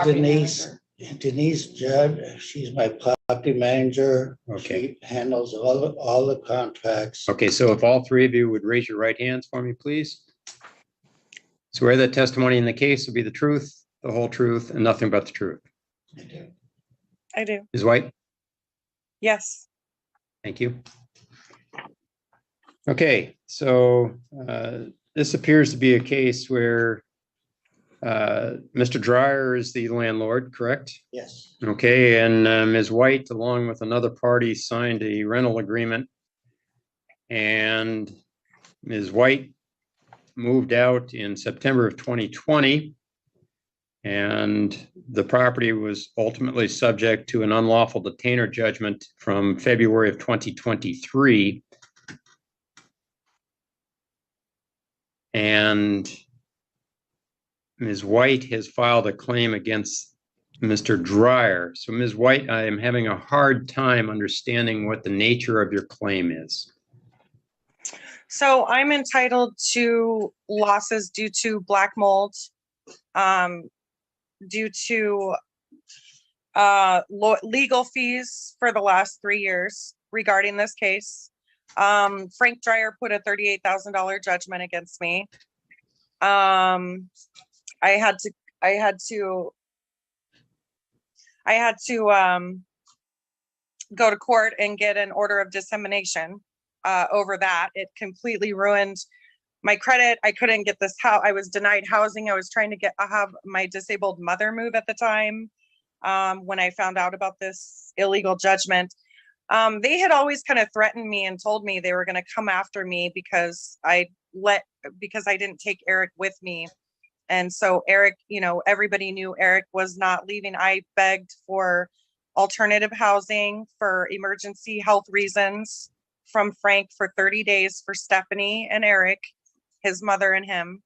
Denise Judd. She's my property manager. Okay. She handles all the contracts. Okay, so if all three of you would raise your right hands for me, please. Swear that testimony in the case will be the truth, the whole truth, and nothing but the truth. I do. Ms. White? Yes. Thank you. Okay, so this appears to be a case where Mr. Dreyer is the landlord, correct? Yes. Okay, and Ms. White, along with another party, signed a rental agreement. And Ms. White moved out in September of 2020. And the property was ultimately subject to an unlawful detainer judgment from February of 2023. And Ms. White has filed a claim against Mr. Dreyer. So Ms. White, I am having a hard time understanding what the nature of your claim is. So I'm entitled to losses due to black mold, due to legal fees for the last 3 years regarding this case. Frank Dreyer put a $38,000 judgment against me. I had to go to court and get an order of dissemination over that. It completely ruined my credit. I couldn't get this house. I was denied housing. I was trying to have my disabled mother move at the time when I found out about this illegal judgment. They had always kind of threatened me and told me they were going to come after me because I didn't take Eric with me. And so Eric, everybody knew Eric was not leaving. I begged for alternative housing for emergency health reasons from Frank for 30 days for Stephanie and Eric, his mother and him,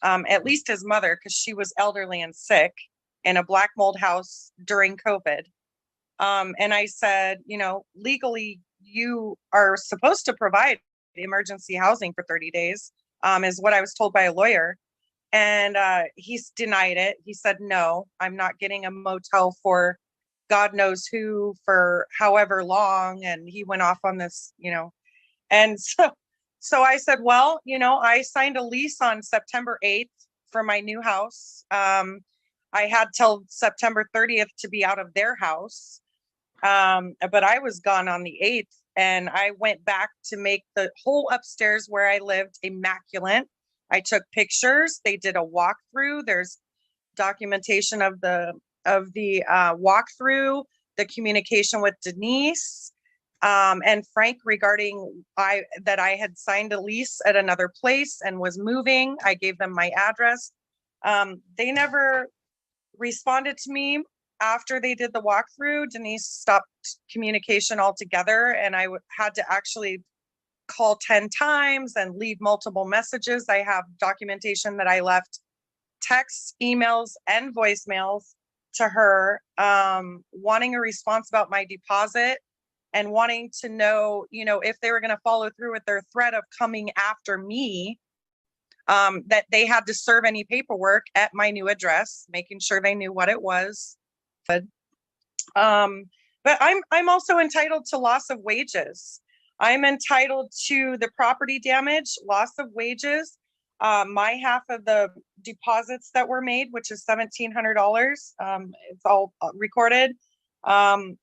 at least his mother, because she was elderly and sick in a black mold house during COVID. And I said, legally, you are supposed to provide emergency housing for 30 days, is what I was told by a lawyer. And he's denied it. He said, no, I'm not getting a motel for God knows who for however long. And he went off on this, and so I said, well, I signed a lease on September 8th for my new house. I had till September 30th to be out of their house. But I was gone on the 8th, and I went back to make the whole upstairs where I lived immaculate. I took pictures. They did a walkthrough. There's documentation of the walkthrough, the communication with Denise and Frank regarding that I had signed a lease at another place and was moving. I gave them my address. They never responded to me after they did the walkthrough. Denise stopped communication altogether, and I had to actually call 10 times and leave multiple messages. I have documentation that I left texts, emails, and voicemails to her, wanting a response about my deposit and wanting to know, if they were going to follow through with their threat of coming after me, that they had to serve any paperwork at my new address, making sure they knew what it was. But I'm also entitled to loss of wages. I'm entitled to the property damage, loss of wages, my half of the deposits that were made, which is $1,700. It's all recorded. I'm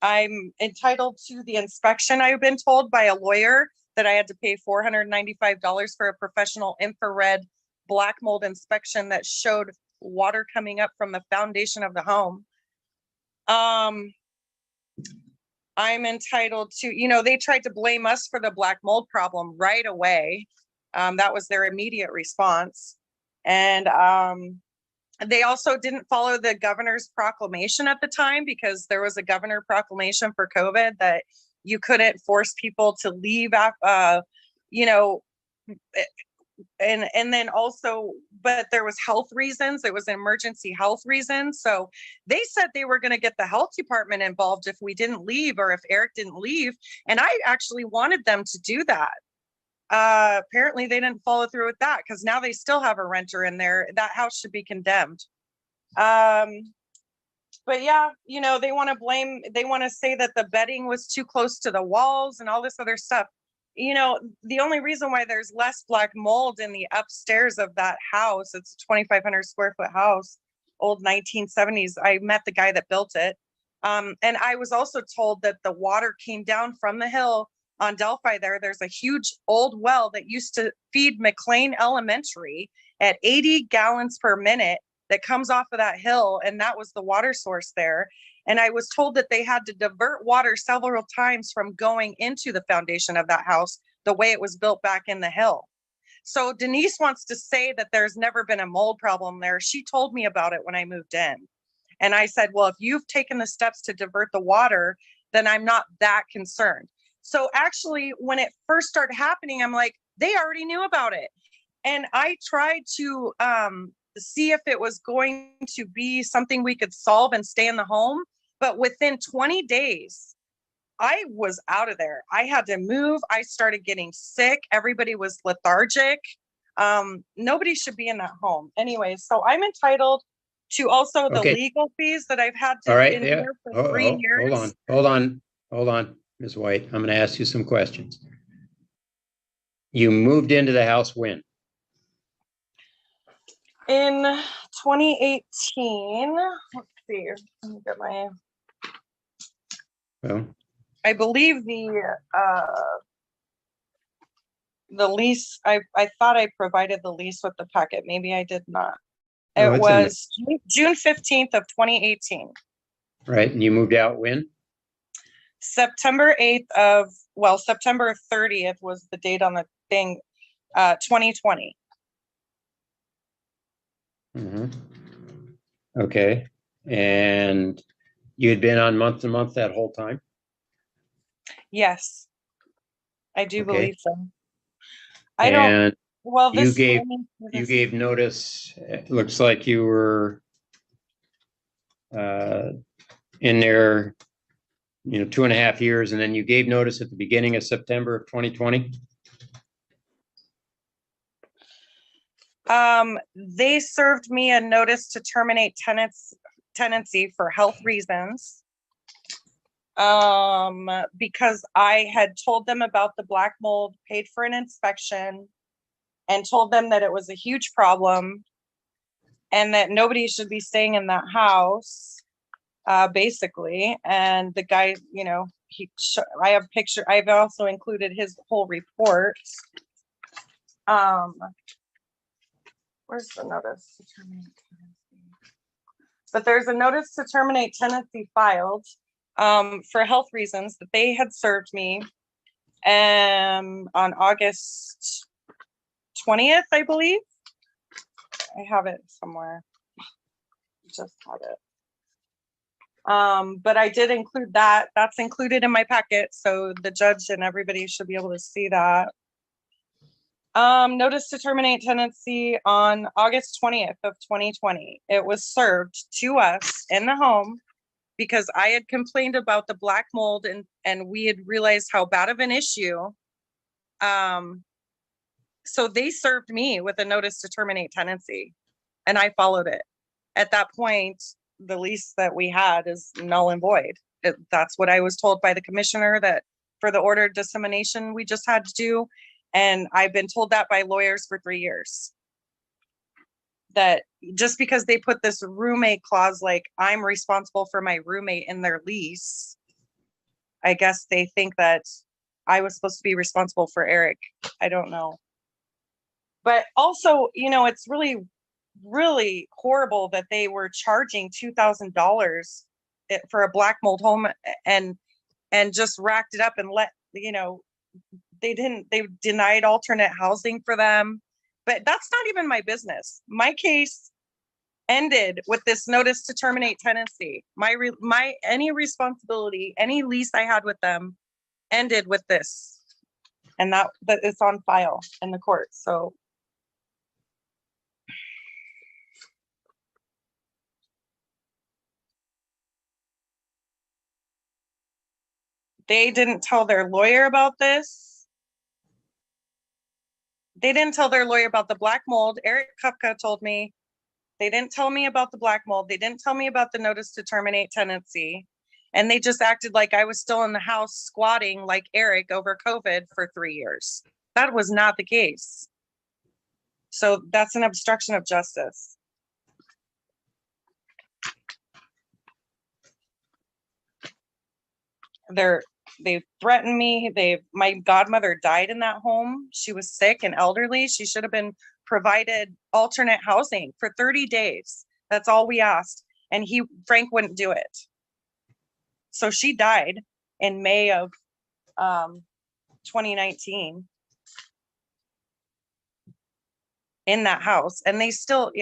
entitled to the inspection. I've been told by a lawyer that I had to pay $495 for a professional infrared black mold inspection that showed water coming up from the foundation of the home. I'm entitled to, they tried to blame us for the black mold problem right away. That was their immediate response. And they also didn't follow the governor's proclamation at the time, because there was a governor proclamation for COVID that you couldn't force people to leave, and then also, but there was health reasons. It was an emergency health reason. So they said they were going to get the health department involved if we didn't leave, or if Eric didn't leave. And I actually wanted them to do that. Apparently they didn't follow through with that, because now they still have a renter in there. That house should be condemned. But yeah, they want to say that the bedding was too close to the walls and all this other stuff. The only reason why there's less black mold in the upstairs of that house, it's a 2,500 square foot house, old 1970s. I met the guy that built it. And I was also told that the water came down from the hill on Delphi there. There's a huge old well that used to feed McLean Elementary at 80 gallons per minute that comes off of that hill. And that was the water source there. And I was told that they had to divert water several times from going into the foundation of that house, the way it was built back in the hill. So Denise wants to say that there's never been a mold problem there. She told me about it when I moved in. And I said, well, if you've taken the steps to divert the water, then I'm not that concerned. So actually, when it first started happening, I'm like, they already knew about it. And I tried to see if it was going to be something we could solve and stay in the home. But within 20 days, I was out of there. I had to move. I started getting sick. Everybody was lethargic. Nobody should be in that home. Anyway, so I'm entitled to also the Okay. legal fees that I've had All to right, yeah. endure for 3 years. Hold on, Ms. White. I'm gonna ask you some questions. You moved into the house when? In 2018, let's see, let me get my, Well, I believe the lease, I thought I provided the lease with the packet. Maybe I did not. No, It it's in there. was June 15th of 2018. right, and you moved out when? September 30th was the date on the thing, 2020. Mhm. Okay, and you had been on month to month that whole time? Yes, I do Okay. believe so. I don't, And well, you this. gave notice, it looks like you were in there, 2.5 years, and then you gave notice at the beginning of September of 2020? They served me a notice to terminate tenancy for health reasons. Because I had told them about the black mold, paid for an inspection, and told them that it was a huge problem and that nobody should be staying in that house, basically. And the guy, I have picture. I've also included his whole report. Where's the notice to terminate tenancy? But there's a notice to terminate tenancy filed for health reasons that they had served me on August 20th, I believe. I have it somewhere. Just had it. But I did include that. That's included in my packet, so the judge and everybody should be able to see that. Notice to terminate tenancy on August 20th of 2020. It was served to us in the home because I had complained about the black mold and we had realized how bad of an issue. So they served me with a notice to terminate tenancy and I followed it. At that point, the lease that we had is null and void. That's what I was told by the commissioner, that for the order of dissemination we just had to do. And I've been told that by lawyers for 3 years. That just because they put this roommate clause, like I'm responsible for my roommate in their lease, I guess they think that I was supposed to be responsible for Eric. I don't know. But also, it's really, really horrible that they were charging $2,000 for a black mold home and just racked it up and they denied alternate housing for them. But that's not even my business. My case ended with this notice to terminate tenancy. My any responsibility, any lease I had with them ended with this. And that it's on file in the court. So they didn't tell their lawyer about this. They didn't tell their lawyer about the black mold. Eric Kupka told me They didn't tell me about the black mold. They didn't tell me about the notice to terminate tenancy. And they just acted like I was still in the house squatting like Eric over COVID for 3 years. That was not the case. So that's an obstruction of justice. They threatened me. My godmother died in that home. She was sick and elderly. She should have been provided alternate housing for 30 days. That's all we asked. And Frank wouldn't do it. So she died in May of 2019 in that house. And they still,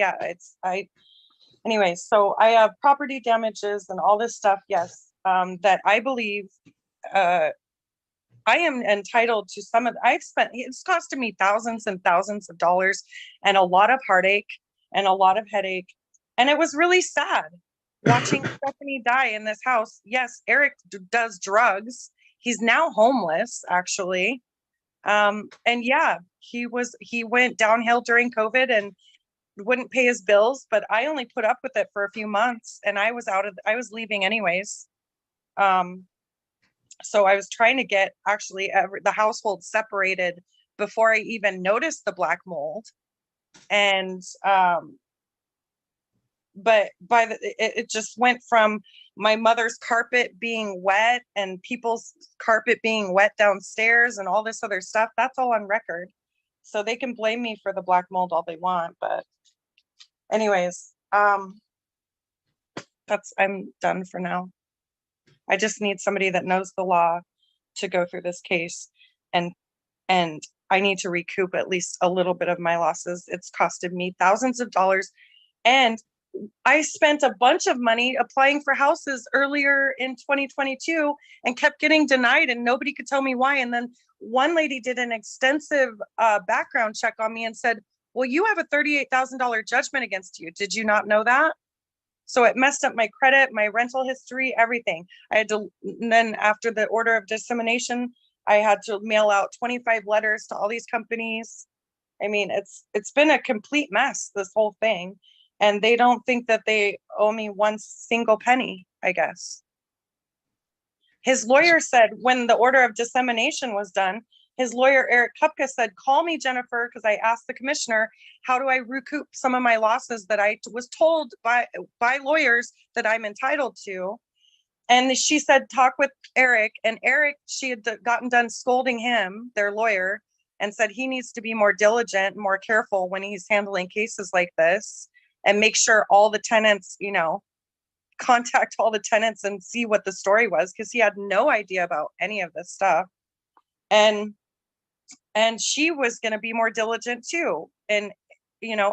anyways, so I have property damages and all this stuff, yes, that I believe I am entitled to some of, it's costed me thousands and thousands of dollars and a lot of heartache and a lot of headache. And it was really sad watching Stephanie die in this house. Yes, Eric does drugs. He's now homeless, actually. And yeah, he went downhill during COVID and wouldn't pay his bills, but I only put up with it for a few months and I was leaving anyways. So I was trying to get actually the household separated before I even noticed the black mold. And, but it just went from my mother's carpet being wet and people's carpet being wet downstairs and all this other stuff. That's all on record. So they can blame me for the black mold all they want. But anyways, I'm done for now. I just need somebody that knows the law to go through this case, and I need to recoup at least a little bit of my losses. It's costed me thousands of dollars, and I spent a bunch of money applying for houses earlier in 2022 and kept getting denied, and nobody could tell me why. And then one lady did an extensive background check on me and said, well, you have a $38,000 judgment against you. Did you not know that? So it messed up my credit, my rental history, everything. And then after the order of dissemination, I had to mail out 25 letters to all these companies. I mean, it's been a complete mess, this whole thing. And they don't think that they owe me one single penny, I guess. His lawyer said when the order of dissemination was done, his lawyer, Eric Kupka, said, call me, Jennifer, because I asked the commissioner, how do I recoup some of my losses that I was told by lawyers that I'm entitled to? And she said, talk with Eric. And Eric, she had gotten done scolding him, their lawyer, and said he needs to be more diligent, more careful when he's handling cases like this, and make sure all the tenants, contact all the tenants and see what the story was, because he had no idea about any of this stuff. And she was going to be more diligent too. And,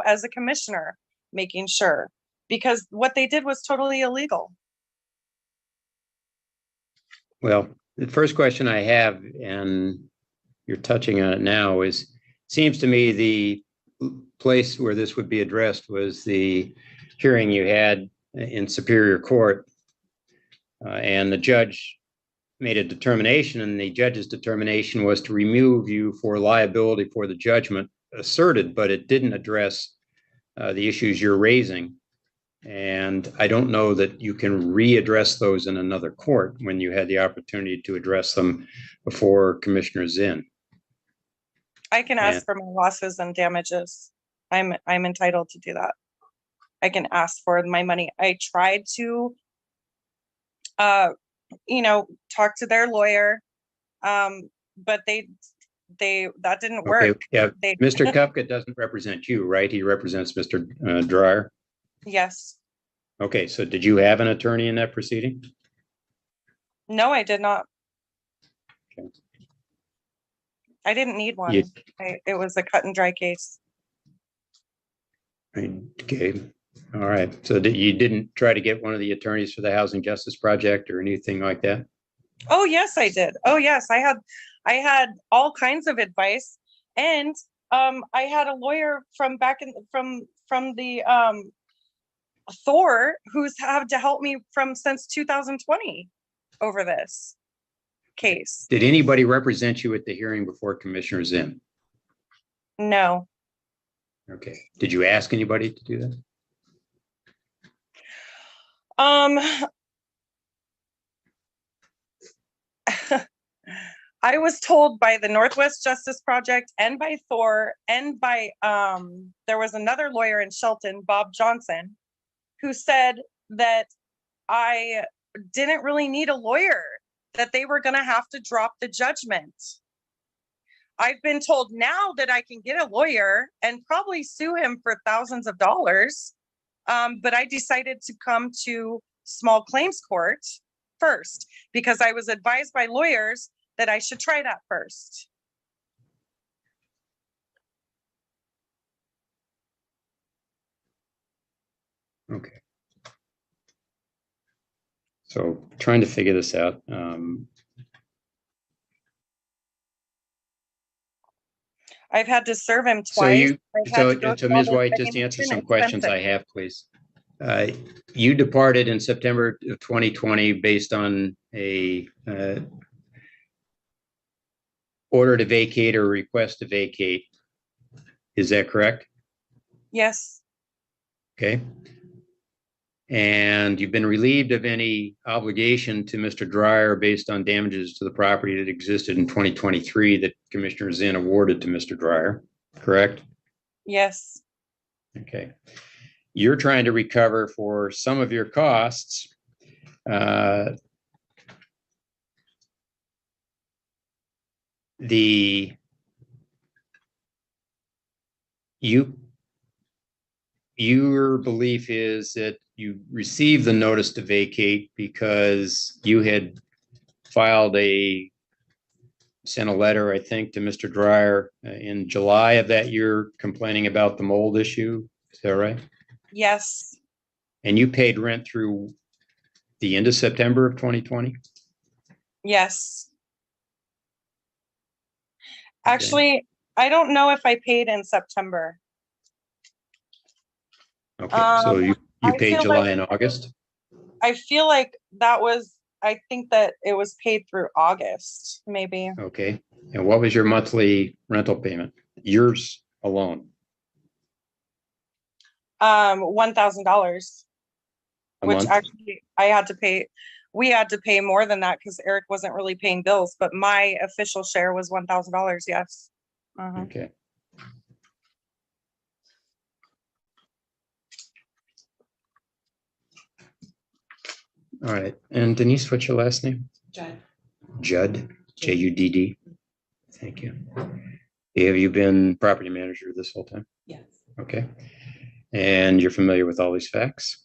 as a commissioner, making sure, because what they did was totally illegal. Well, the first question I have, and you're touching on it now, seems to me the place where this would be addressed was the hearing you had in Superior Court. And the judge made a determination, and the judge's determination was to remove you for liability for the judgment asserted, but it didn't address the issues you're raising. And I don't know that you can readdress those in another court when you had the opportunity to address them before Commissioner Zinn. I can ask for my losses and damages. I'm entitled to do that. I can ask for my money. I tried to talk to their lawyer, but that didn't work. Okay, yeah, Mr. Kupka doesn't represent you, right? He represents Mr. Dreyer. Yes. Okay, so did you have an attorney in that proceeding? No, I did not. Okay. I didn't need one. It was a cut and dry case. Okay. All right. So you didn't try to get one of the attorneys for the Housing Justice Project or anything like that? Oh, yes, I did. Oh, yes. I had all kinds of advice. And I had a lawyer from the Thor who's had to help me since 2020 over this case. Did anybody represent you at the hearing before Commissioner Zinn? No. Okay. Did you ask anybody to do that? Um, I was told by the Northwest Justice Project and by Thor and by, there was another lawyer in Shelton, Bob Johnson, who said that I didn't really need a lawyer, that they were gonna have to drop the judgment. I've been told now that I can get a lawyer and probably sue him for thousands of dollars. But I decided to come to small claims court first because I was advised by lawyers that I should try that first. Okay. So trying to figure this out. I've had to serve him So twice. you, I've had so, to go so through all Ms. the White, just things. answer It's some been questions I expensive. have, please. You departed in September of 2020 based on a order to vacate or request to vacate. Is that correct? Yes, Okay. And you've been relieved of any obligation to Mr. Dryer based on damages to the property that existed in 2023 that Commissioner Zinn awarded to Mr. Dryer, correct? yes, Okay. You're trying to recover for some of your costs. Your belief is that you received the notice to vacate because you had sent a letter, I think, to Mr. Dryer in July of that year complaining about the mold issue. Is that right? yes, And you paid rent through the end of September of 2020? yes. Okay. Actually, I don't know if I paid in September. Okay, so you I paid feel July like and August? I feel like that was, I think that it was paid through August, maybe. Okay, and what was your monthly rental payment? Yours alone? $1,000, A which month? actually I had to pay. We had to pay more than that because Eric wasn't really paying bills, but my official share was $1,000. Yes. Okay. All right, and Denise, what's your last name? Judd. Judd, Judd. Thank you. Have you been property manager this whole time? Yes. Okay. And you're familiar with all these facts?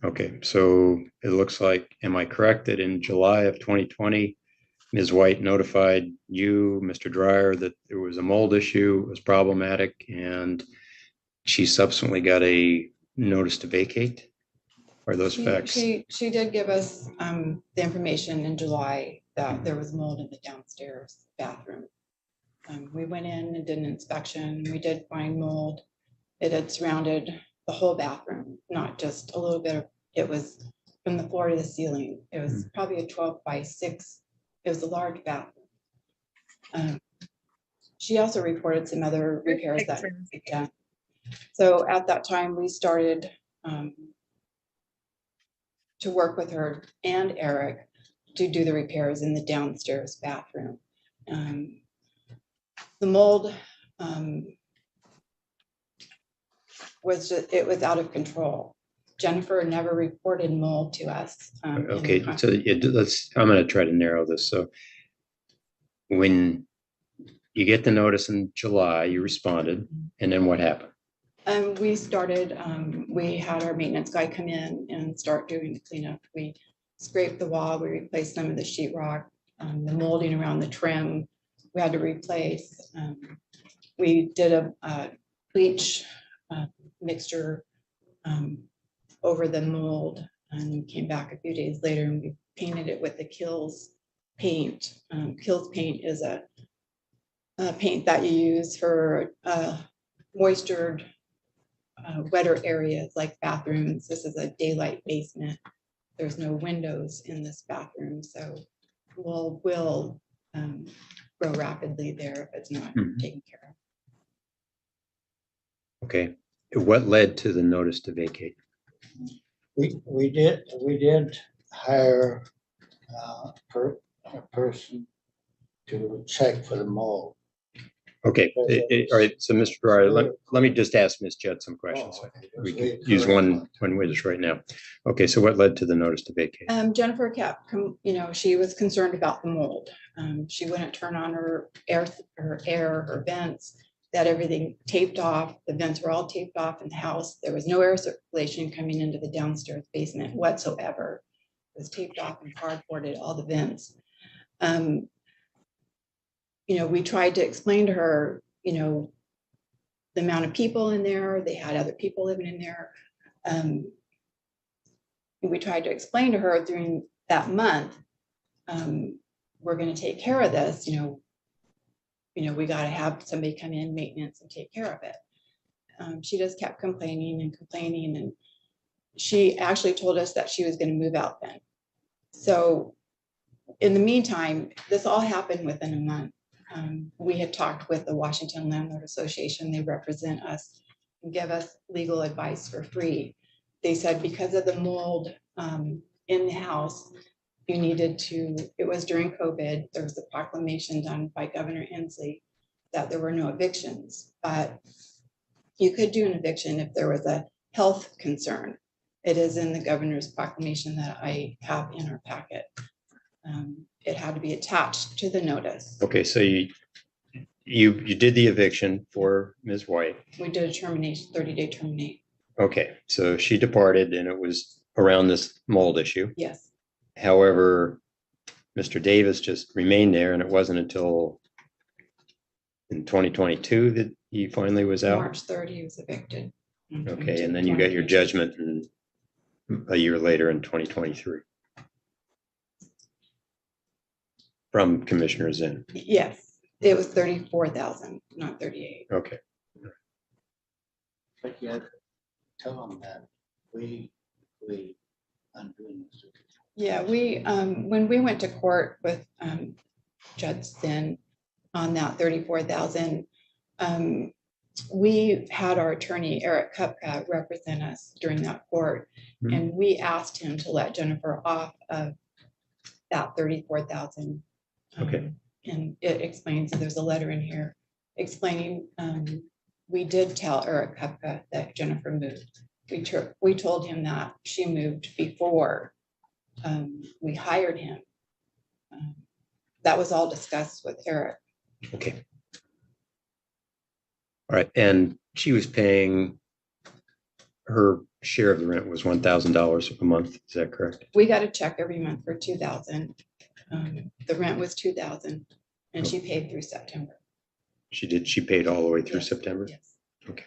Okay, so it looks like, am I correct that in July of 2020, Ms. White notified you, Mr. Dryer, that there was a mold issue, it was problematic, and she subsequently got a notice to vacate? Are those facts? She did give us the information in July that there was mold in the downstairs bathroom. We went in and did an inspection. We did find mold. It had surrounded the whole bathroom, not just a little bit of, it was from the floor to the ceiling. It was probably a 12 by 6. It was a large bathroom. She also reported some other repairs that we've done. So at that time, we started to work with her and Eric to do the repairs in the downstairs bathroom. The mold was out of control. Jennifer never reported mold to us. Okay, so I'm going to try to narrow this. So when you get the notice in July, you responded, and then what happened? We started, we had our maintenance guy come in and start doing the cleanup. We scraped the wall, we replaced some of the sheetrock, the molding around the trim, we had to replace. We did a bleach mixture over the mold, and we came back a few days later and we painted it with the Kills paint. Kills paint is a paint that you use for moistured wetter areas like bathrooms. This is a daylight basement. There's no windows in this bathroom, so mold will grow rapidly there if it's not taken care of. Okay, what led to the notice to vacate? We did hire a person to check for the mold. Okay, all right, so Mr. Dwyer, let me just ask Ms. Judd some questions. Oh, okay. We can use one with us right now. Okay, so what led to the notice to vacate? Jennifer kept, she was concerned about the mold. She wouldn't turn on her her vents, that everything taped off. The vents were all taped off in the house. There was no air circulation coming into the downstairs basement whatsoever. It was taped off and cardboarded, all the vents. We tried to explain to her, the amount of people in there. They had other people living in there. We tried to explain to her during that month, we're going to take care of this, we got to have somebody come in, maintenance, and take care of it. She just kept complaining and complaining, and she actually told us that she was going to move out then. So in the meantime, this all happened within a month. We had talked with the Washington Landlord Association. They represent us and give us legal advice for free. They said because of the mold in the house, you needed to, it was during COVID, there was a proclamation done by Governor Inslee that there were no evictions, but you could do an eviction if there was a health concern. It is in the governor's proclamation that I have in our packet. It had to be attached to the notice. Okay, so you did the eviction for Ms. White. We did a termination, 30-day terminate. Okay, so she departed and it was around this mold issue. Yes. However, Mr. Davis just remained there, and it wasn't until in 2022 that he finally was out. March 30, he was evicted. Okay, and then you got your judgment a year later in 2023 from Commissioner Zinn. Yes, it was 34,000, not 38. Okay. But yet, tell them that we undoing this. Yeah, when we went to court with Judge Zinn on that 34,000, we had our attorney, Eric Kupka, represent us during that court. Mhm. And we asked him to let Jennifer off of that 34,000. Okay. And it explains, there's a letter in here explaining, we did tell Eric Kupka that Jennifer moved. We told him that she moved before we hired him. That was all discussed with Eric. Okay. All right, and she was paying, her share of the rent was $1,000 a month. Is that correct? We got a check every month for 2,000. The rent was 2,000, and she paid through September. She paid all the way through Yes. September? Yes. Okay.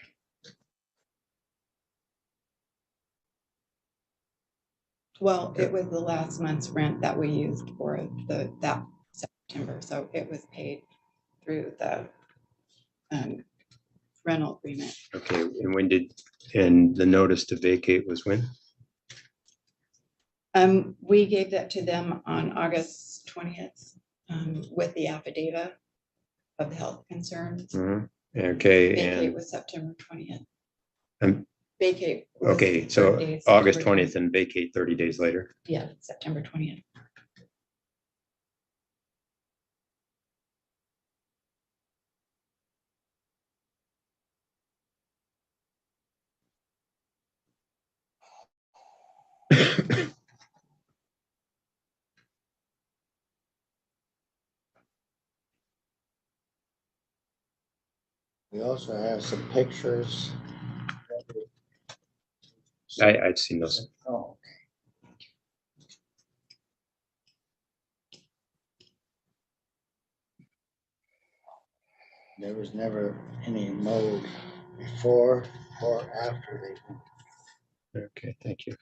Well, it was the last month's rent that we used for that September, so it was paid through the rental agreement. Okay, and the notice to vacate was when? We gave that to them on August 20th with the affidavit of the health concerns. Mhm. Okay, Vacate and was September 20th. Um, Vacate. was okay, so 30 days, August September 20th and vacate 30 days later. Yeah, September 20th. We also have some pictures. I've seen those. Oh, there was never any mold before or after they. Okay, thank you.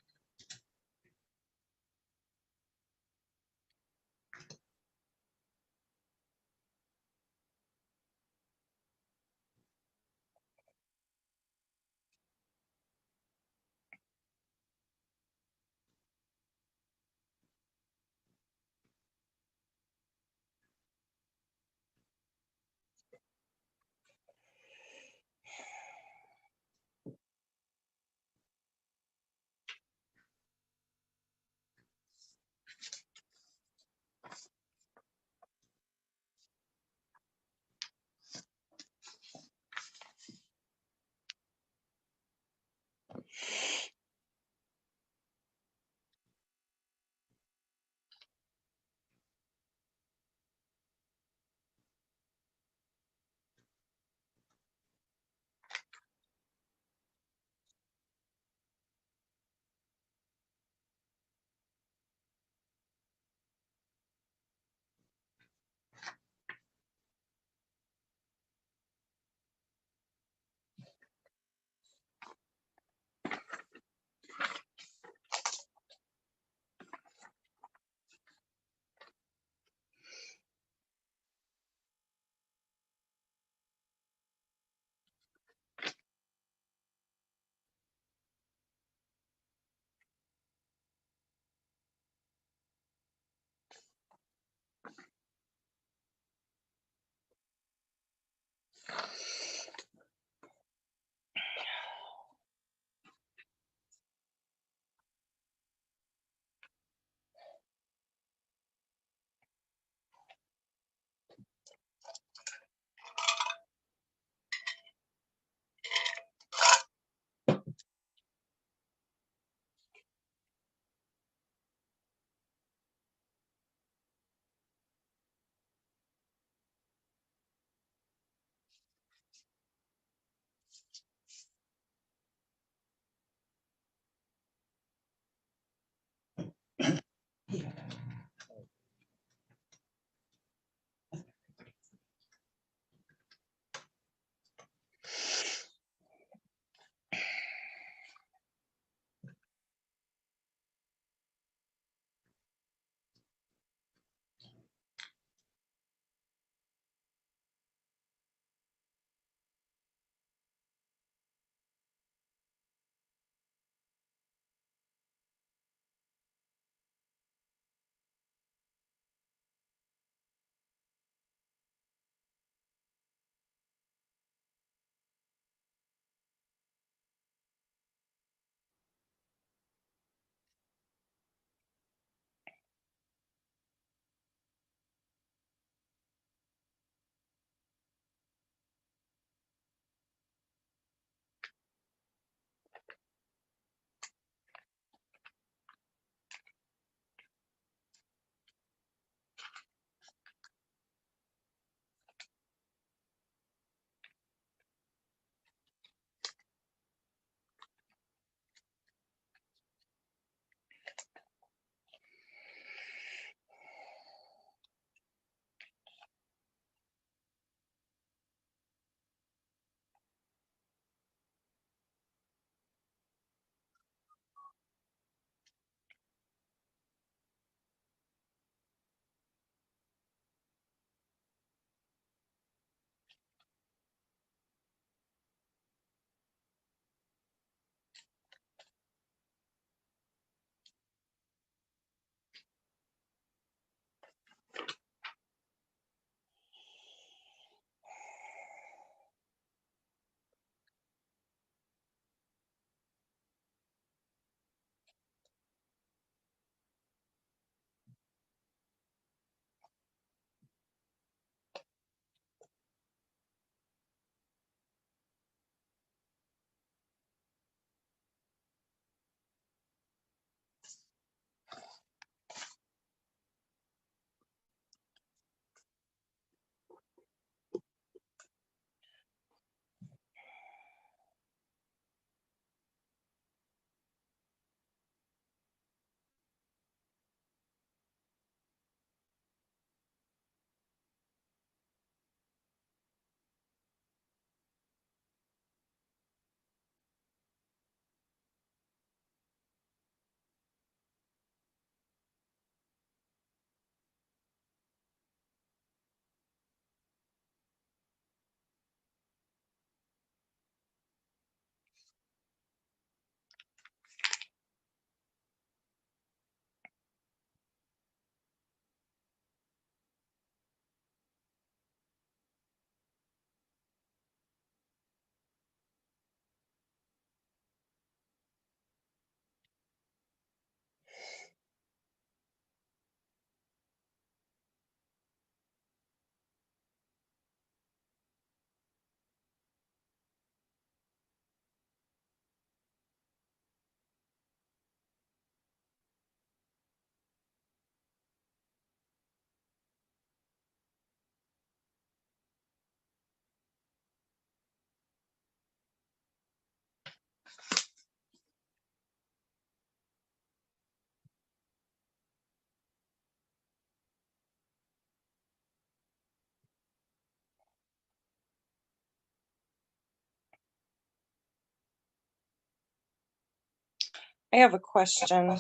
I have a question.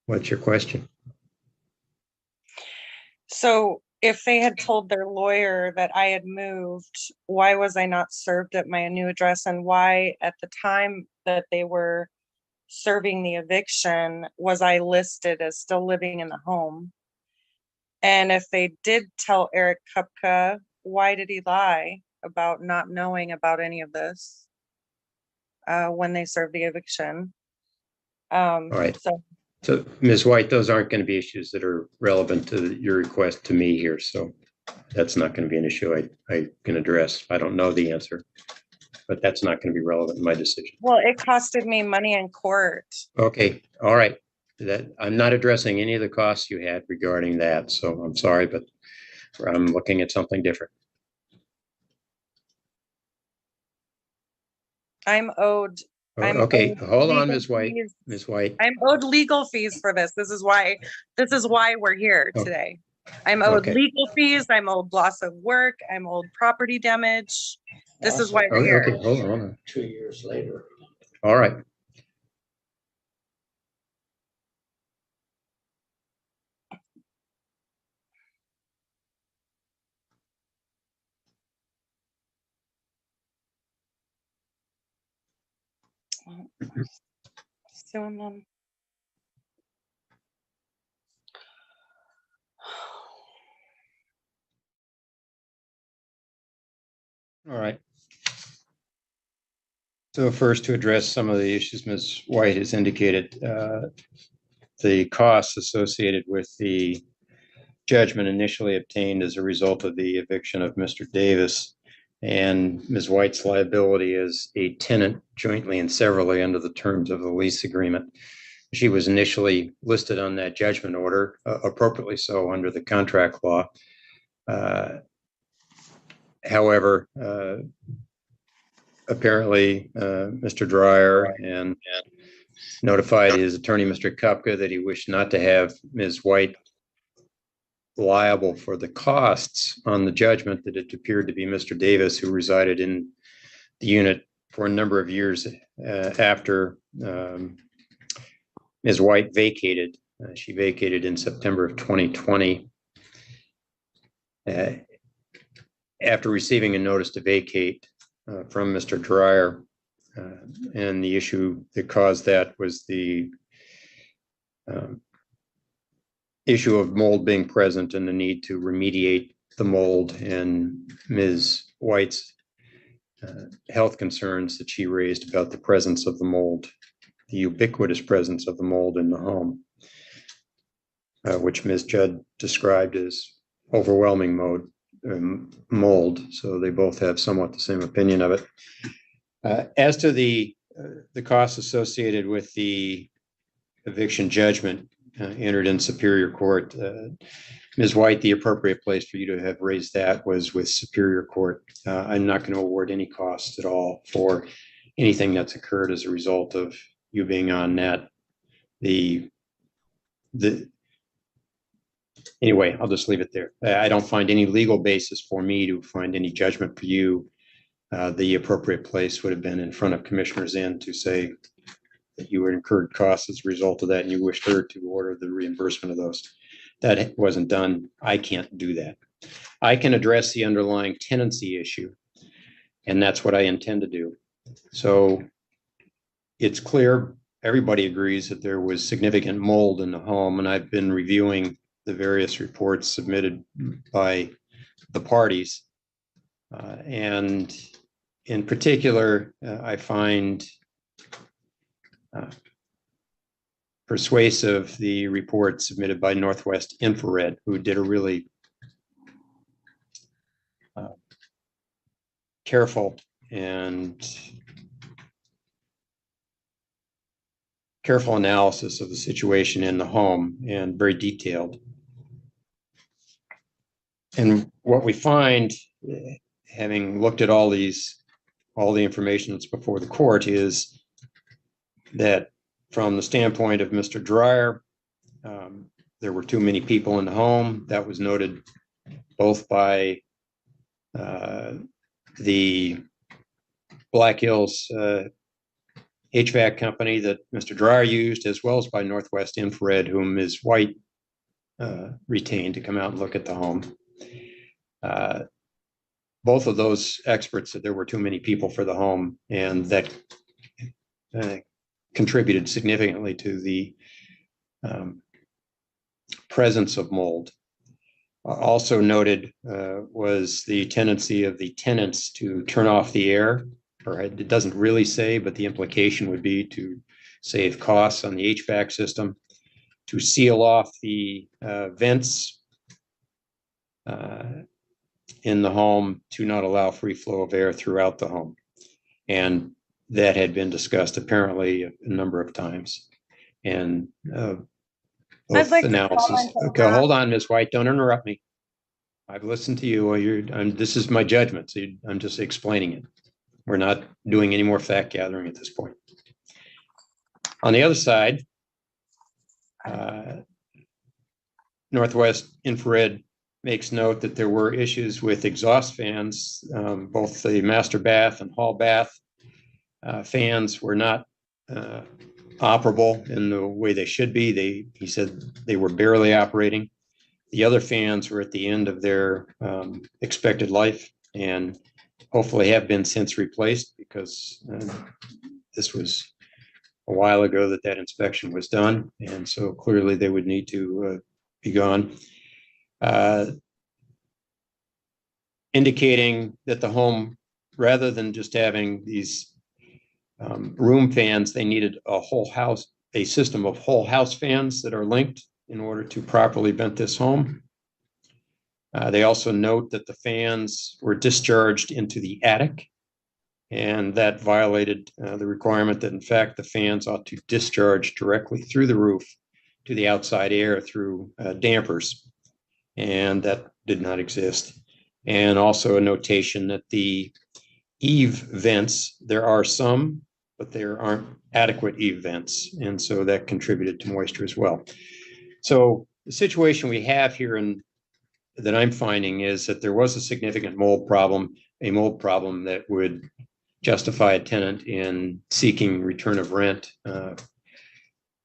What's your question? So if they had told their lawyer that I had moved, why was I not served at my new address? And why at the time that they were serving the eviction, was I listed as still living in the home? And if they did tell Eric Kupka, why did he lie about not knowing about any of this when they served the eviction? All right. So So, Ms. White, those aren't going to be issues that are relevant to your request to me here. So that's not going to be an issue I can address. I don't know the answer, but that's not going to be relevant in my decision. well, it costed me money in court. Okay. All right. That I'm not addressing any of the costs you had regarding that. So I'm sorry, but I'm looking at something different. I'm owed. I'm Okay, owed hold on, legal Ms. White. fees. Ms. White. I'm owed legal fees for this. This is why we're here Oh, today. I'm owed okay. legal fees. I'm owed loss of work. I'm owed property damage. This is why we're Okay, here. hold on. 2 years later. All right. Suing them. All right. So first, to address some of the issues Ms. White has indicated, the costs associated with the judgment initially obtained as a result of the eviction of Mr. Davis and Ms. White's liability as a tenant jointly and severally under the terms of the lease agreement. She was initially listed on that judgment order, appropriately so under the contract law. However, apparently, Mr. Dreyer and notified his attorney, Mr. Kupka, that he wished not to have Ms. White liable for the costs on the judgment, that it appeared to be Mr. Davis who resided in the unit for a number of years after Ms. White vacated. She vacated in September of 2020. After receiving a notice to vacate from Mr. Dreyer, and the issue that caused that was the issue of mold being present and the need to remediate the mold, and Ms. White's health concerns that she raised about the presence of the mold, the ubiquitous presence of the mold in the home, which Ms. Judd described as overwhelming mold. So they both have somewhat the same opinion of it. As to the costs associated with the eviction judgment entered in Superior Court, Ms. White, the appropriate place for you to have raised that was with Superior Court. I'm not going to award any costs at all for anything that's occurred as a result of you being on net. Anyway, I'll just leave it there. I don't find any legal basis for me to find any judgment for you. The appropriate place would have been in front of Commissioner Zinn to say that you were incurred costs as a result of that and you wished her to order the reimbursement of those. That wasn't done. I can't do that. I can address the underlying tenancy issue, and that's what I intend to do. So it's clear, everybody agrees that there was significant mold in the home, and I've been reviewing the various reports submitted by the parties. And in particular, I find persuasive the report submitted by Northwest Infrared, who did a really careful analysis of the situation in the home, and very detailed. And what we find, having looked at all the information that's before the court, is that from the standpoint of Mr. Dreyer, there were too many people in the home. That was noted both by the Black Hills HVAC company that Mr. Dryer used, as well as by Northwest Infrared, whom Ms. White retained to come out and look at the home. Both of those experts said there were too many people for the home, and that contributed significantly to the presence of mold. Also noted was the tendency of the tenants to turn off the air, or it doesn't really say, but the implication would be to save costs on the HVAC system, to seal off the vents in the home to not allow free flow of air throughout the home. And that had been discussed apparently a number of times. And I'd like to analysis. comment on Okay, that. hold on, Ms. White, don't interrupt me. I've listened to you. This is my judgment, so I'm just explaining it. We're not doing any more fact gathering at this point. On the other side, Northwest Infrared makes note that there were issues with exhaust fans. Both the master bath and hall bath fans were not operable in the way they should be. He said they were barely operating. The other fans were at the end of their expected life and hopefully have been since replaced, because this was a while ago that inspection was done. And so clearly they would need to be gone. Indicating that the home, rather than just having these room fans, they needed a system of whole house fans that are linked in order to properly vent this home. They also note that the fans were discharged into the attic, and that violated the requirement that in fact the fans ought to discharge directly through the roof to the outside air through dampers, and that did not exist. And also a notation that the eave vents, there are some, but there aren't adequate eave vents, and so that contributed to moisture as well. So the situation we have here that I'm finding is that there was a significant mold problem, a mold problem that would justify a tenant in seeking return of rent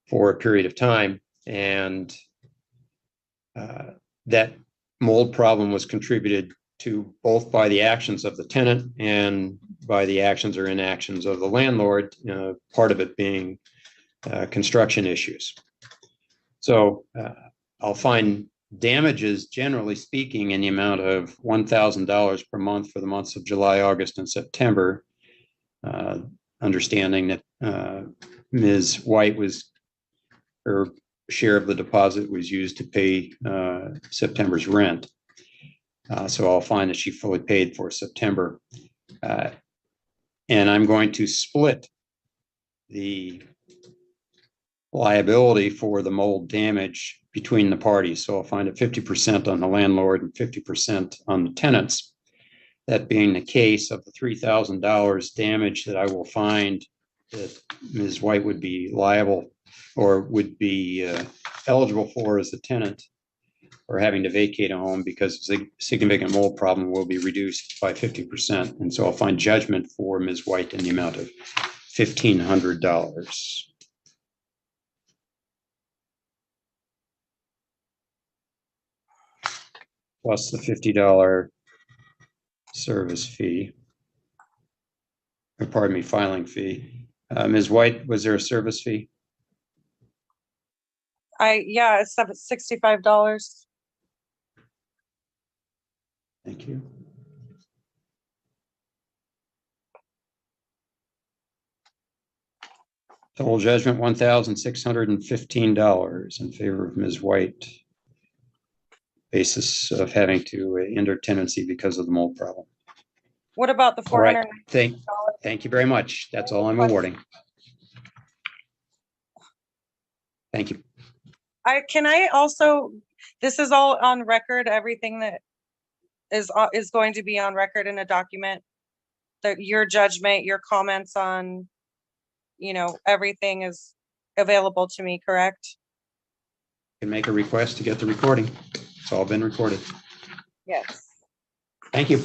for a period of time. And that mold problem was contributed to both by the actions of the tenant and by the actions or inactions of the landlord, part of it being construction issues. So I'll find damages, generally speaking, in the amount of $1,000 per month for the months of July, August, and September, understanding that Ms. White her share of the deposit was used to pay September's rent. So I'll find that she fully paid for September. And I'm going to split the liability for the mold damage between the parties. So I'll find it 50% on the landlord and 50% on the tenants. That being the case, of the $3,000 damage that I will find that Ms. White would be liable or would be eligible for as a tenant, or having to vacate a home because a significant mold problem, will be reduced by 50%. And so I'll find judgment for Ms. White in the amount of $1,500. Plus the $50 service fee, or pardon me, filing fee. Ms. White, was there a service fee? Yeah, it's $65. Thank you. Total judgment $1,615 in favor of Ms. White. Basis of having to enter tenancy because of the mold problem. What about the All right. $400? Thank you very much. That's all I'm awarding. Thank you. Can I also, this is all on record, everything that is going to be on record in a document, that your judgment, your comments on, everything is available to me, correct? You can make a request to get the recording. It's all been recorded. Yes. Thank you.